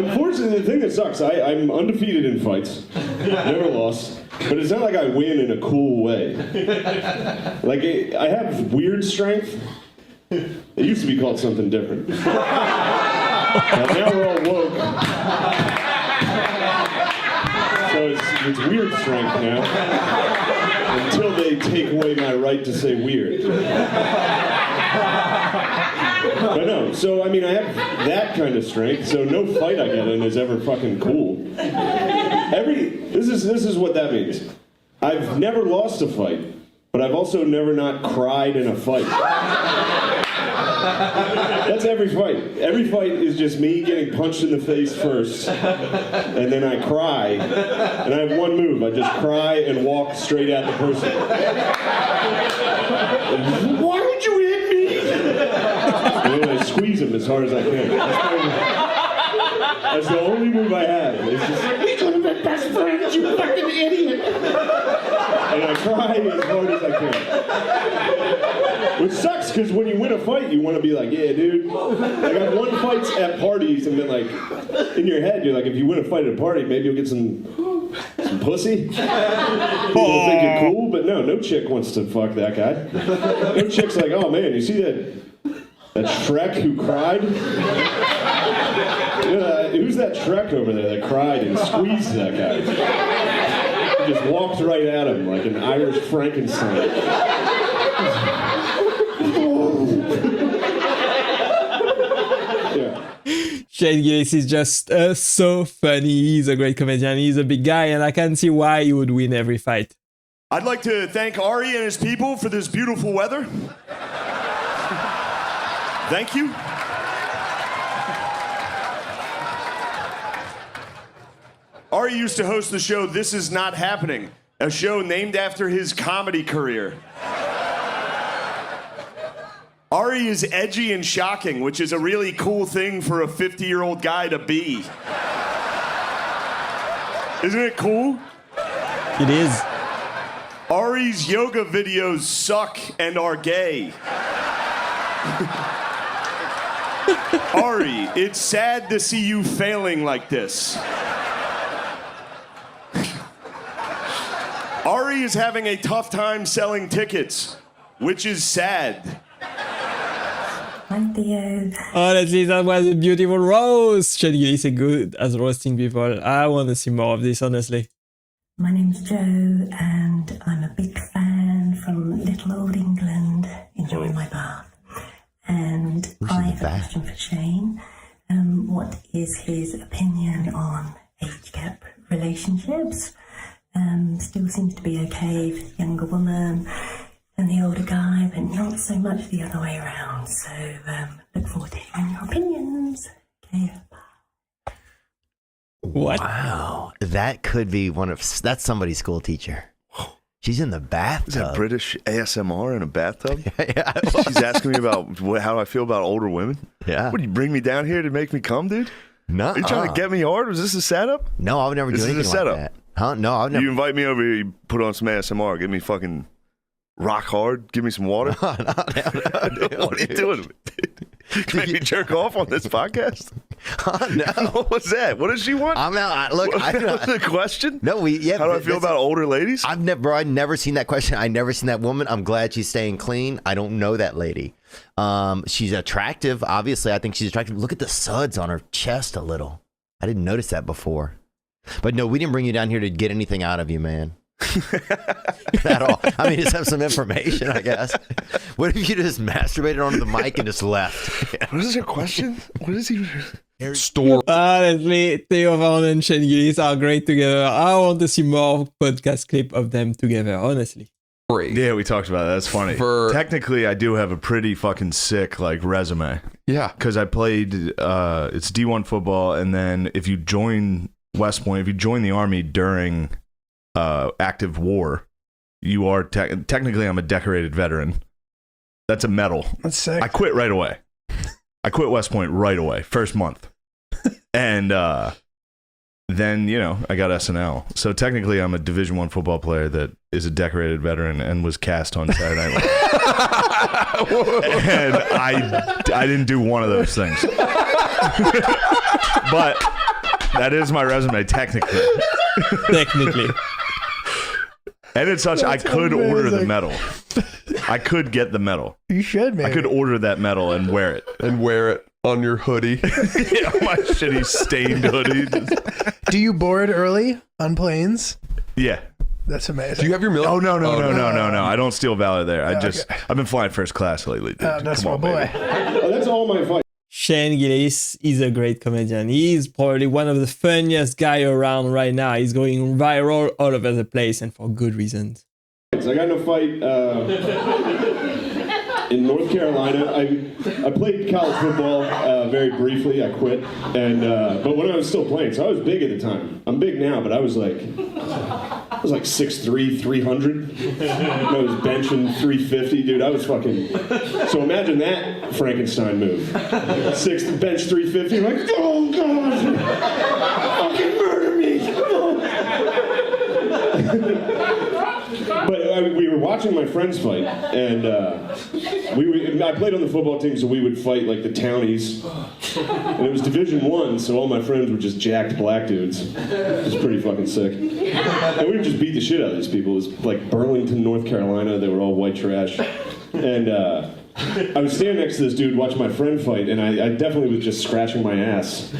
Unfortunately, the thing that sucks, I'm undefeated in fights. Never lost. But it's not like I win in a cool way. Like, I have weird strength. It used to be called something different. But now we're all woke. So it's weird strength now. Until they take away my right to say weird. But no, so I mean, I have that kind of strength, so no fight I get in is ever fucking cool. This is what that means. I've never lost a fight, but I've also never not cried in a fight. That's every fight. Every fight is just me getting punched in the face first, and then I cry, and I have one move. I just cry and walk straight at the person. Why would you hit me? And then I squeeze him as hard as I can. That's the only move I have. It's just, we could have been best friends, you fucking idiot. And I cry as hard as I can. Which sucks, because when you win a fight, you want to be like, yeah, dude. Like, I've won fights at parties and been like, in your head, you're like, if you win a fight at a party, maybe you'll get some pussy. People think you're cool, but no chick wants to fuck that guy. No chick's like, oh man, you see that Shrek who cried? Who's that Shrek over there that cried and squeezed that guy? He just walked right at him like an Irish Frankenstein. Yeah. Shane Gillis is just so funny. He's a great comedian. He's a big guy, and I can see why he would win every fight. I'd like to thank Ari and his people for this beautiful weather. Thank you. Ari used to host the show This Is Not Happening, a show named after his comedy career. Ari is edgy and shocking, which is a really cool thing for a 50-year-old guy to be. Isn't it cool? It is. Ari's yoga videos suck and are gay. Ari, it's sad to see you failing like this. Ari is having a tough time selling tickets, which is sad. Honestly, that was a beautiful roast. Shane Gillis is good as roasting people. I want to see more of this, honestly. My name's Jo, and I'm a big fan from little old England, enjoying my bath. And I have a question for Shane. What is his opinion on age gap relationships? Still seems to be okay for the younger woman and the older guy, but not so much the other way around. So look forward to hearing your opinions. Okay. What? Wow, that could be that's somebody's school teacher. She's in the bathtub. Is that British ASMR in a bathtub? Yeah. She's asking me about how do I feel about older women. Yeah. What, do you bring me down here to make me come, dude? No. Are you trying to get me hard? Was this a setup? No, I would never do anything like that. Huh? No, I would never. You invite me over here, you put on some ASMR, get me fucking rock hard, give me some water. No, What are you doing? Can you jerk off on this podcast? No. What was that? What does she want? I'm not. Look, What was the question? No, How do I feel about older ladies? I've never seen that question. I've never seen that woman. I'm glad she's staying clean. I don't know that lady. She's attractive. Obviously, I think she's attractive. Look at the suds on her chest a little. I didn't notice that before. But no, we didn't bring you down here to get anything out of you, man. At all. I mean, just have some information, I guess. What if you just masturbated onto the mic and just left? What is your question? What is he? Store. Honestly, Theo Van and Shane Gillis are great together. I want to see more podcast clip of them together, honestly. Yeah, we talked about that. That's funny. Technically, I do have a pretty fucking sick resume. Yeah. Because I played, it's D1 football, and then if you join West Point, if you join the Army during active war, you are technically I'm a decorated veteran. That's a medal. That's sick. I quit right away. I quit West Point right away, first month. And then, I got SNL. So technically I'm a Division I football player that is a decorated veteran and was cast on Saturday Night Live. And I didn't do one of those things. But That is my resume, technically. Technically. And it's such, I could order the amazing. medal. I could get the medal. You should, man. I could order that medal and wear it. And wear it on your hoodie. Yeah, my shitty stained hoodie. Do you board early on planes? Yeah. That's amazing. Do you have your military? Oh, no. I don't steal valor there. I've been flying first class lately, dude. That's Come my on, boy. baby. Oh, that's all my fights. Shane Gillis is a great comedian. He's probably one of the funniest guy around right now. He's going viral all over the place and for good reasons. I got in a fight in North Carolina. I played college football very briefly. I quit, and but when I was still playing, so I was big at the time. I'm big now, but I was like 6'3", 300. I was benching 350, dude. I was fucking. So imagine that Frankenstein move. Bench 350. I'm like, oh god, fucking murder me. But we were watching my friends fight, and I played on the football team, so we would fight like the townies, and it was Division I, so all my friends were just jacked black dudes. It was pretty fucking sick. And we would just beat the shit out of these people. It was like Burlington, North Carolina. They were all white trash, and I was standing next to this dude watching my friend fight, and I definitely was just scratching my ass.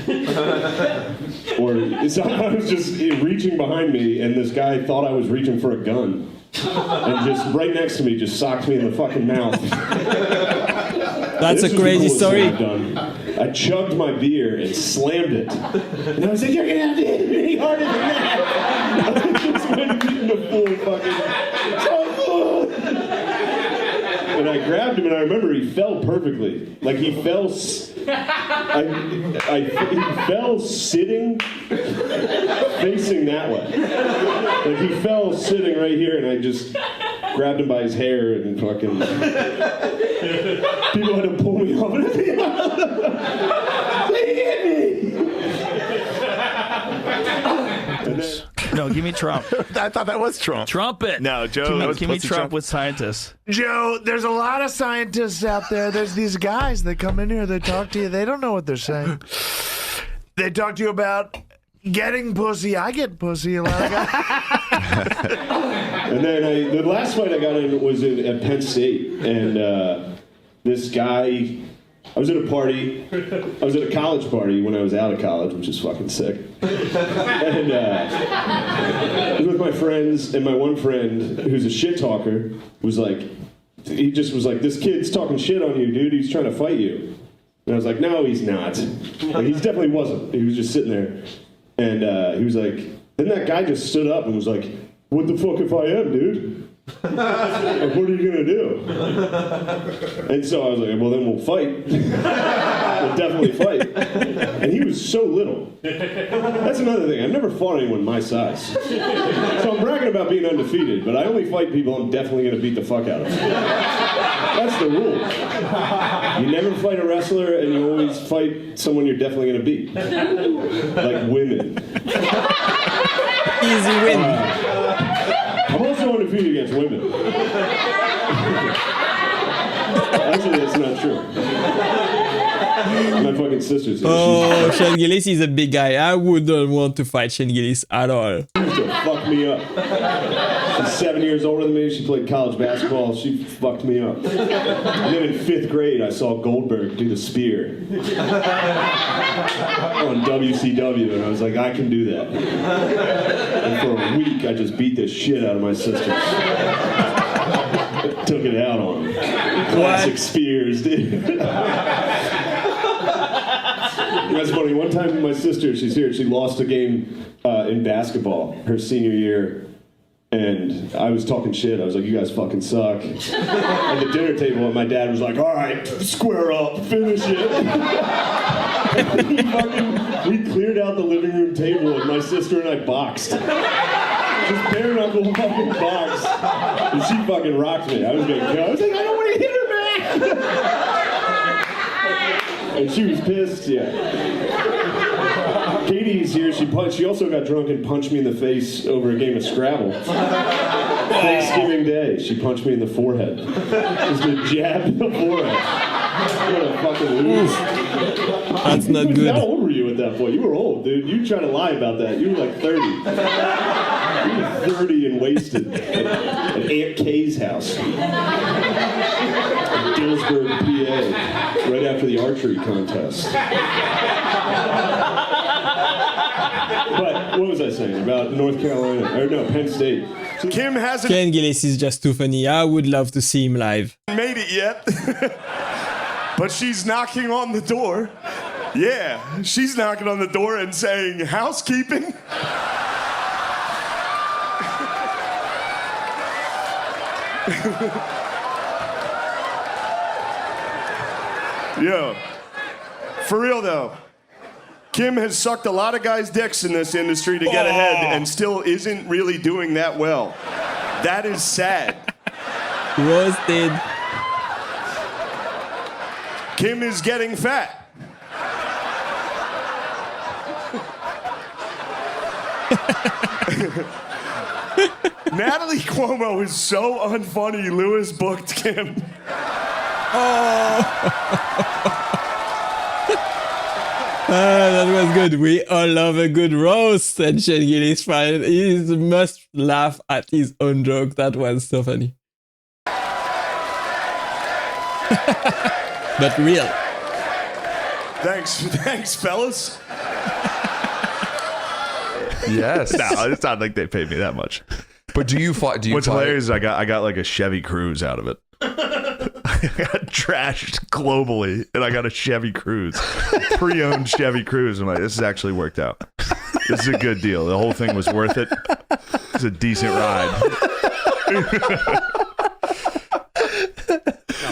Or so I was just reaching behind me, and this guy thought I was reaching for a gun. And just right next to me just socked me in the fucking mouth. That's a crazy story. I've done. I chugged my beer and slammed it. And I was like, you're gonna have to hit me harder than that. I just went in the full fucking... And I grabbed him, and I remember he fell perfectly. Like he fell, he fell sitting, facing that way. Like he fell sitting right here, and I just grabbed him by his hair and fucking. People had to pull me off. They hit me. And then, No, give me Trump. I thought that was Trump. Trumpet. No, Joe. Give me Trump with scientists. Joe, there's a lot of scientists out there. There's these guys that come in here, they talk to you, they don't know what they're saying. They talk to you about getting pussy. I get pussy a lot of guys. and then the last fight I got in was at Penn State, and this guy. I was at a party. I was at a college party when I was out of college, which is fucking sick. And I was with my friends, and my one friend, who's a shit talker, was like, he just was like, this kid's talking shit on you, dude. He's trying to fight you. And I was like, no, he's not. Like, he definitely wasn't. He was just sitting there. And he was like, then that guy just stood up and was like, what the fuck if I am, dude? Like, what are you gonna do? And so I was like, well, then we'll fight. We'll definitely fight. And he was so little. That's another thing. I've never fought anyone my size. So I'm bragging about being undefeated, but I only fight people I'm definitely gonna beat the fuck out of. That's the rule. You never fight a wrestler, and you always fight someone you're definitely gonna beat. Like women. Easy win. I'm also undefeated against women. Actually, that's not true. My fucking sister's here. Oh, Shane Gillis is a big guy. I wouldn't want to fight Shane Gillis at all. She used to fuck me up. She's 7 years older than me. She played college basketball. She fucked me up. And then in 5th grade, I saw Goldberg do the spear on WCW, and I was like, I can do that. And for a week, I just beat the shit out of my sisters. Took it out on them. Classic spears, dude. That's funny. One time, my sister, she's here, she lost a game in basketball her senior year. And I was talking shit. I was like, you guys fucking suck. At the dinner table, and my dad was like, all right, square up, finish it. We cleared out the living room table, and my sister and I boxed. Just bare knuckle fucking box. And she fucking rocked me. I was getting killed. I was like, I don't want to hit her back. And she was pissed, yeah. Katie's here. She also got drunk and punched me in the face over a game of Scrabble. Thanksgiving Day, she punched me in the forehead. Just a jab in the forehead. What a fucking loser. That's not good. How old were you at that point. You were old, dude. You were trying to lie about that. You were like 30. You were 30 and wasted at Aunt Kay's house. In Dillsburg, PA, right after the archery contest. But what was I saying about North Carolina? Or no, Penn State. Kim hasn't Ken Gillis is just too funny. I would love to see him live. made it yet, but she's knocking on the door. Yeah, she's knocking on the door and saying, housekeeping. Yo, for real though, Kim has sucked a lot of guys' dicks in this industry to get ahead and still isn't really doing that well. That is sad. Roasted. Kim is getting fat. Natalie Cuomo is so unfunny. Lewis booked Kim. That was good. We all love a good roast. And Shane Gillis fine. He must laugh at his own joke. That was so funny. But real. Thanks, fellas. Yes. No, it's not like they paid me that much. But do you fly? What's hilarious is I got like a Chevy Cruze out of it. I got trashed globally, and I got a Chevy Cruze, pre-owned Chevy Cruze. I'm like, this has actually worked out. This is a good deal. The whole thing was worth it. It's a decent ride.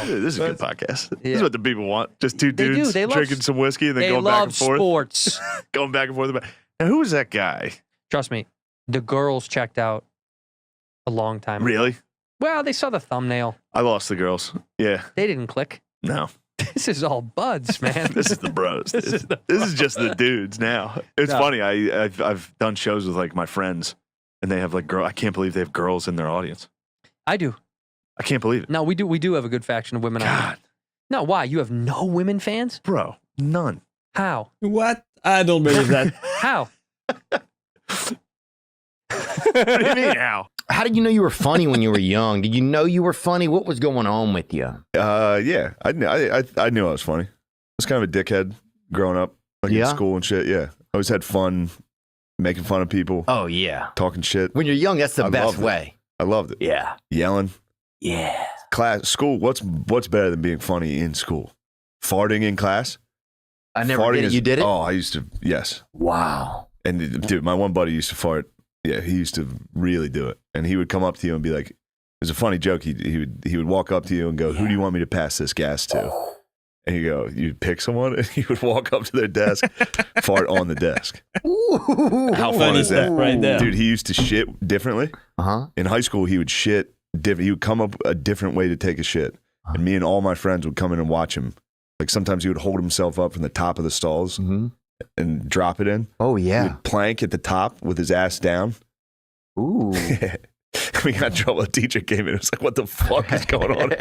This is a good podcast. Yeah. This is what the people want. Just two They do. dudes They love- drinking some whiskey and then They going back love and forth. sports. Going back and forth. Now, who was that guy? Trust me, the girls checked out a long time ago. Really? Well, they saw the thumbnail. I lost the girls. Yeah. They didn't click. No. This is all buds, man. This is the bros. This is the This is just the dudes now. It's No. funny. I've done shows with like my friends, and they have like I can't believe they have girls in their audience. I do. I can't believe it. No, we do. We do have a good faction of women. on. God, No, why? You have no women fans? bro, none. How? What? I don't believe that. How? What do you mean how? How did you know you were funny when you were young? Did you know you were funny? What was going on with you? Yeah, I knew I was funny. I was kind of a dickhead growing up, like in Yeah? school and shit. Yeah, I always had fun making fun of people, Oh, yeah. talking shit. When you're young, that's the I best loved it. way. I loved it. Yeah. Yelling, Yeah. class, school. What's better than being funny in school? Farting in class. I never Farting did it. You did it? Oh, I used to. Yes. Wow. And dude, my one buddy used to fart. Yeah, he used to really do it. And he would come up to you and be like, it was a funny joke. He would walk up to you and go, "Who do you want me to pass this gas to?" And you go, "You'd pick someone," and he would walk up to their desk, fart on the desk. How fun Funny is that? stuff right there. Dude, he used to shit differently. Uh-huh. In high school, he would shit different. He would come up a different way to take a shit. And me and all my friends would come in and watch him. Like sometimes he would hold himself up from the top of the stalls and drop it in. Oh, He yeah. would plank at the top with his ass down. Ooh. We got in trouble. A teacher came in. It was like, what the fuck is going on?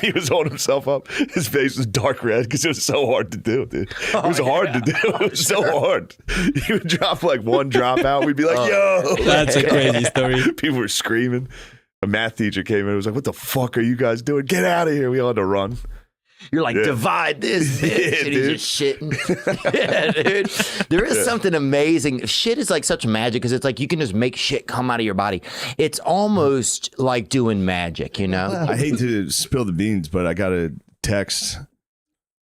He was holding himself up. His face was dark red because it was so hard to do, dude. It was hard to do. It was so hard. He would drop like one drop out. We'd be like, yo. That's a crazy story. People were screaming. A math teacher came in. It was like, what the fuck are you guys doing? Get out of here. We all had to run. You're like, Yeah. divide this, bitch. Yeah, and dude. he's just shitting. Yeah, dude. There is something amazing. Shit is like such magic because it's like you can just make shit come out of your body. It's almost like doing magic, you know? I hate to spill the beans, but I got a text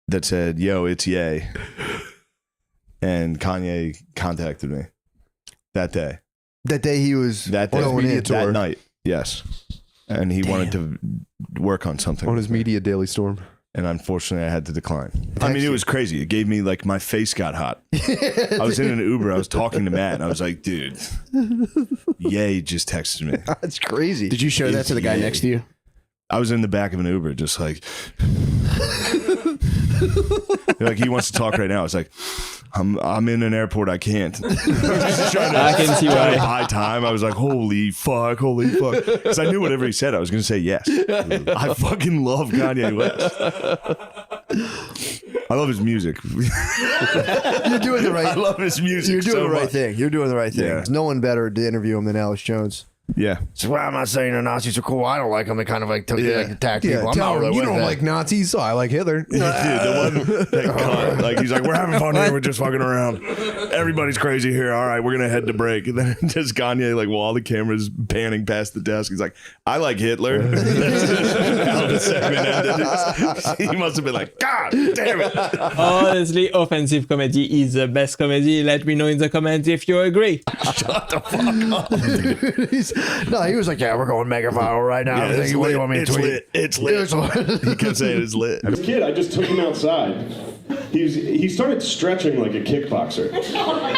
that said, yo, it's Ye. And Kanye contacted me that day. That day he was That day. on his media That tour. night. Yes. And he wanted to work on something. On his media daily storm. And unfortunately, I had to decline. I mean, it was crazy. It gave me like my face got hot. I was in an Uber. I was talking to Matt, and I was like, "Dude, Ye just texted me." That's crazy. Did you show that to the guy Ye. next to you? I was in the back of an Uber, just like, like he wants to talk right now. It's like, I'm in an airport. I can't. I can see trying to why. buy time. I was like, holy fuck. Because I knew whatever he said, I was going to say yes. I fucking love Kanye West. I love his music. You're doing the right. I love his music. You're doing so the right much. thing. You're doing the right thing. Yeah. There's no one better to interview him than Alex Jones. Yeah. So well, I'm not saying the Nazis are cool. I don't like them. They kind of like attack people. I'm tell not him, really you with don't that. like Nazis, so I like Hitler. Dude, the one that cunt, like he's like, we're having fun here, we're just fucking around. Everybody's crazy here. All right, we're gonna head to break. And then just Gagne, like, while the camera's panning past the desk, he's like, I like Hitler. How the segment ended. He must have been like, God damn it. Honestly, offensive comedy is the best comedy. Let me know in the comments if you agree. Shut the fuck up. No, he was like, yeah, we're going mega viral right now. Yeah, What do you want me to it's tweet? lit. It's lit. He kept saying it's lit. As a kid, I just took him outside. He started stretching like a kickboxer.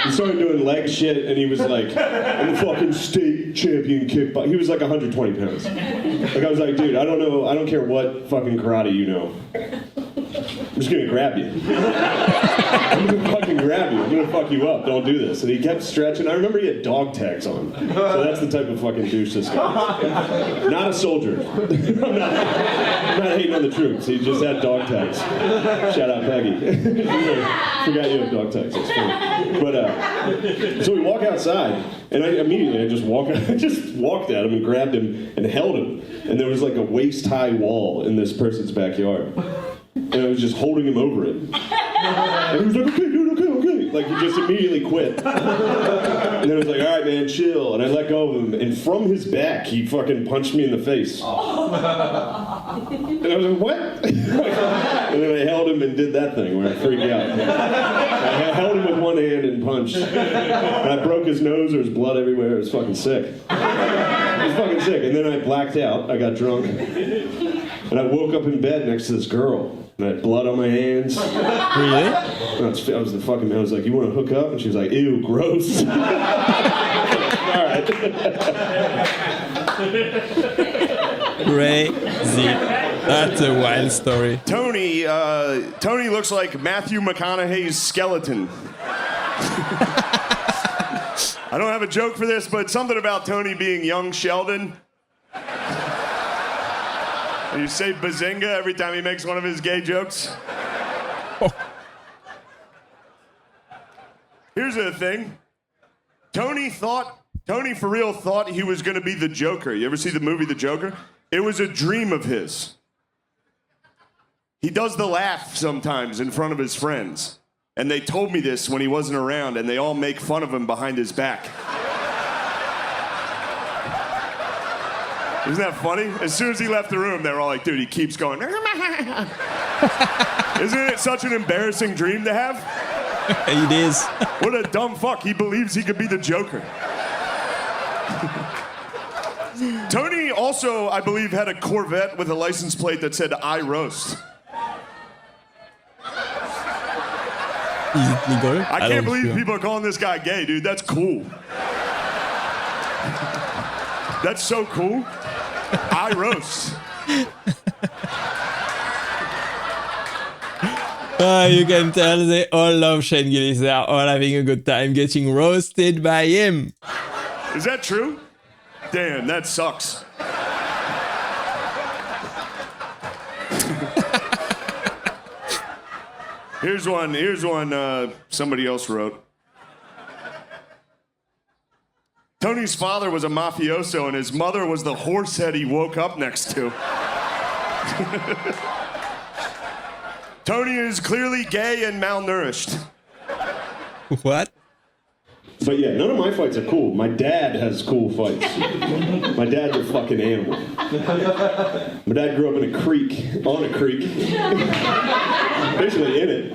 He started doing leg shit, and he was like, I'm a fucking state champion kickboxer. He was like 120 pounds. Like, I was like, dude, I don't know, I don't care what fucking karate you know. I'm just gonna grab you. I'm gonna fucking grab you. I'm gonna fuck you up. Don't do this. And he kept stretching. I remember he had dog tags on. So that's the type of fucking douche this guy is. Not a soldier. I'm not hating on the troops. He just had dog tags. Shout out Peggy. Forgot you have dog tags. That's funny. But so we walk outside, and I just walked at him and grabbed him and held him. And there was like a waist-high wall in this person's backyard. And I was just holding him over it. And he was like, okay, dude, okay. Like, he just immediately quit. And then I was like, all right, man, chill. And I let go of him. And from his back, he fucking punched me in the face. And I was like, what? And then I held him and did that thing where I freaked out. I held him with one hand and punched. And I broke his nose. There was blood everywhere. It was fucking sick. It was fucking sick. And then I blacked out. I got drunk. And I woke up in bed next to this girl. And I had blood on my hands. Really? I was like, you want to hook up? And she was like, ew, gross. All right. Crazy. That's a wild story. Tony looks like Matthew McConaughey's skeleton. I don't have a joke for this, but something about Tony being young Sheldon. You say bazinga every time he makes one of his gay jokes. Oh. Here's the thing. Tony for real thought he was going to be the Joker. You ever see the movie The Joker? It was a dream of his. He does the laugh sometimes in front of his friends. And they told me this when he wasn't around, and they all make fun of him behind his back. Isn't that funny? As soon as he left the room, they were all like, dude, he keeps going. Isn't it such an embarrassing dream to have? It is. What a dumb fuck. He believes he could be the Joker. Tony also, I believe, had a Corvette with a license plate that said, I roast. Is it legal? I can't believe people are calling this guy gay, dude. That's cool. That's so cool. I roast. You can tell they all love Shane Gillis. They are all having a good time getting roasted by him. Is that true? Damn, that sucks. Here's one somebody else wrote. Tony's father was a mafioso and his mother was the horse head he woke up next to. Tony is clearly gay and malnourished. What? But yeah, none of my fights are cool. My dad has cool fights. My dad's a fucking animal. My dad grew up in a creek, on a creek. Basically in it.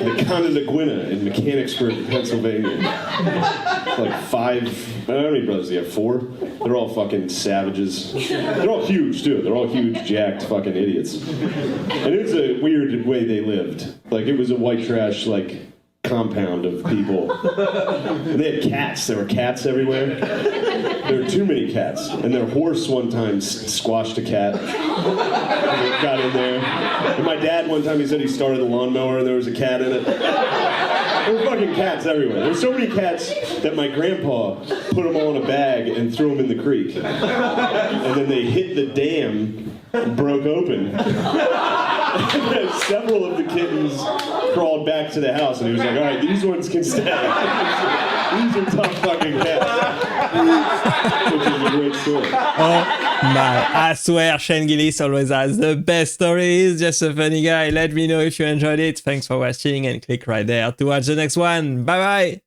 The Conneaguina in Mechanicsburg, Pennsylvania. Like how many brothers do you have? 4? They're all fucking savages. They're all huge, too. They're all huge, jacked fucking idiots. And it's a weird way they lived. Like, it was a white trash, like, compound of people. And they had cats. There were cats everywhere. There were too many cats. And their horse one time squashed a cat. Got in there. And my dad one time, he said he started a lawnmower and there was a cat in it. There were fucking cats everywhere. There were so many cats that my grandpa put them all in a bag and threw them in the creek. And then they hit the dam and broke open. several of the kittens crawled back to the house, and he was like, all right, these ones can stay. These are tough fucking cats. Which is a great story. Oh my, I swear Shane Gillis always has the best stories, just a funny guy. Let me know if you enjoyed it. Thanks for watching and click right there to watch the next one. Bye bye.